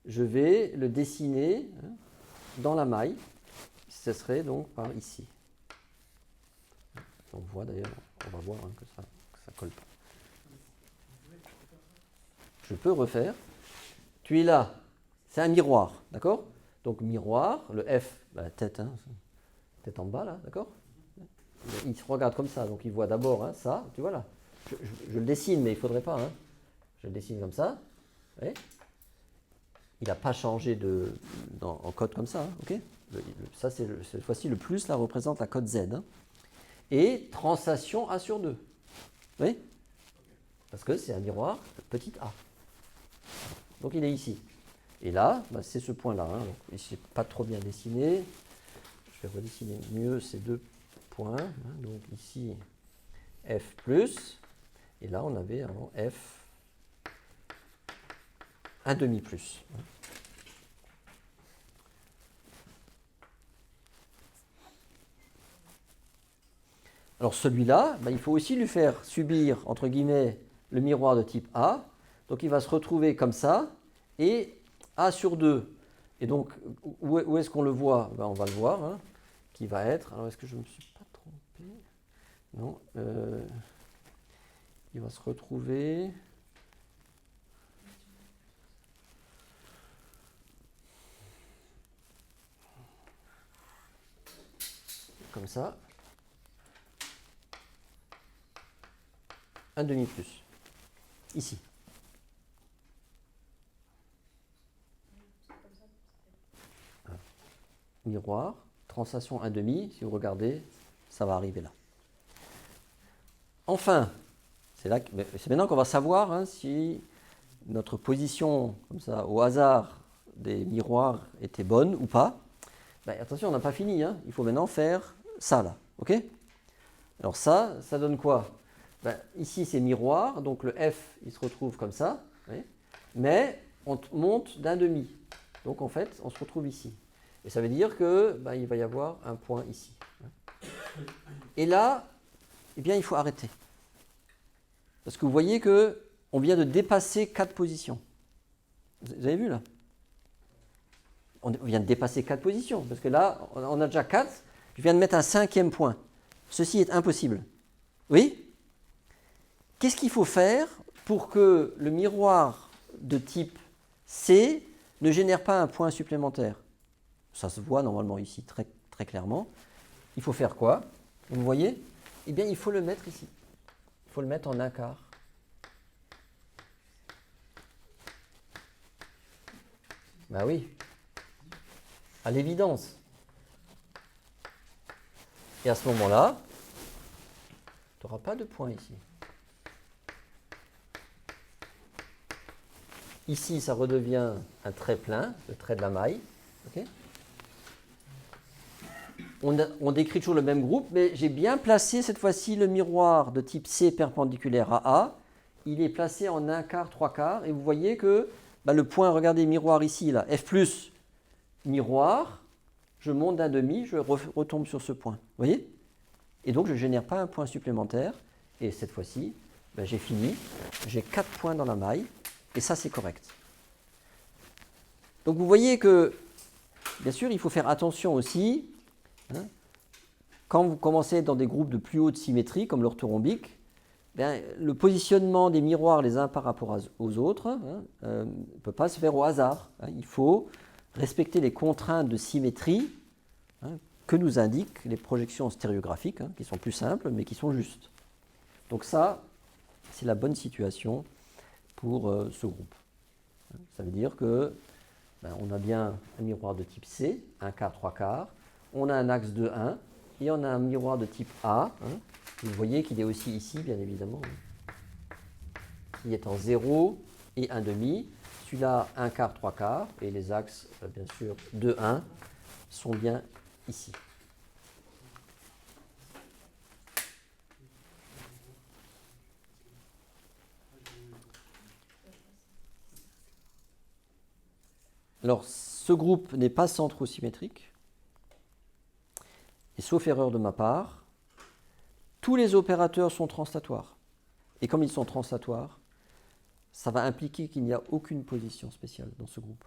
je vais le dessiner dans la maille. Ce serait donc par ici. On voit d'ailleurs, on va voir que ça colle pas. Je peux refaire. Tu es là. C'est un miroir, d'accord? Donc miroir, le F, la tête, tête en bas là, d'accord? Il se regarde comme ça, donc il voit d'abord ça, tu vois là. Je le dessine, mais il ne faudrait pas. Je le dessine comme ça. Il n'a pas changé en code comme ça, ok? Ça, cette fois-ci, le plus là représente la code Z. Et translation A sur 2. Oui? Parce que c'est un miroir petit a. Donc il est ici. Et là, c'est ce point-là. Donc ici, pas trop bien dessiné. Je vais redessiner mieux ces deux points. Donc ici, F+. Et là, on avait avant F 1,5+. Alors celui-là, il faut aussi lui faire subir, entre guillemets, le miroir de type A. Donc il va se retrouver comme ça, et A sur 2. Et donc, où est-ce qu'on le voit? On va le voir, qui va être... Alors est-ce que je ne me suis pas trompé? Non. Il va se retrouver... Comme ça. 1,5+. Ici. Miroir, translation 1,5. Si vous regardez, ça va arriver là. Enfin, c'est maintenant qu'on va savoir si notre position, comme ça, au hasard des miroirs était bonne ou pas. Attention, on n'a pas fini. Il faut maintenant faire ça là. Ok? Alors ça donne quoi? Ici, c'est miroir, donc le F, il se retrouve comme ça, mais on monte d'1,5. Donc en fait, on se retrouve ici. Et ça veut dire que il va y avoir un point ici. Et là, il faut arrêter. Parce que vous voyez qu'on vient de dépasser 4 positions. Vous avez vu là? On vient de dépasser 4 positions, parce que là, on a déjà 4. Je viens de mettre un 5e point. Ceci est impossible. Oui? Qu'est-ce qu'il faut faire pour que le miroir de type C ne génère pas un point supplémentaire? Ça se voit normalement ici très, très clairement. Il faut faire quoi? Vous voyez? Eh bien, il faut le mettre ici. Il faut le mettre en 1/4. Oui. À l'évidence. Et à ce moment-là, tu n'auras pas de point ici. Ici, ça redevient un trait plein, le trait de la maille. Okay. On décrit toujours le même groupe, mais j'ai bien placé cette fois-ci le miroir de type C perpendiculaire à A. Il est placé en 1/4, 3/4, et vous voyez que le point, regardez, miroir ici, là, F+, miroir, je monte d'un demi, je retombe sur ce point. Vous voyez? Et donc, je ne génère pas un point supplémentaire. Et cette fois-ci, ben, j'ai fini. J'ai 4 points dans la maille. Et ça, c'est correct. Donc, vous voyez que, bien sûr, il faut faire attention aussi. Hein, quand vous commencez dans des groupes de plus haute symétrie, comme l'orthorhombique, ben, le positionnement des miroirs les uns par rapport aux autres ne peut pas se faire au hasard. Hein. Il faut respecter les contraintes de symétrie que nous indiquent les projections stéréographiques, qui sont plus simples, mais qui sont justes. Donc ça, c'est la bonne situation pour ce groupe. Ça veut dire que on a bien un miroir de type C, 1 quart, 3 quarts, on a un axe de 1, et on a un miroir de type A, vous voyez qu'il est aussi ici, bien évidemment, qui est en 0 et 1 demi. Celui-là, 1 quart, 3 quarts, et les axes, bien sûr, 2, 1, sont bien ici. Alors, ce groupe n'est pas centrosymétrique, et sauf erreur de ma part, tous les opérateurs sont translatoires. Et comme ils sont translatoires, ça va impliquer qu'il n'y a aucune position spéciale dans ce groupe.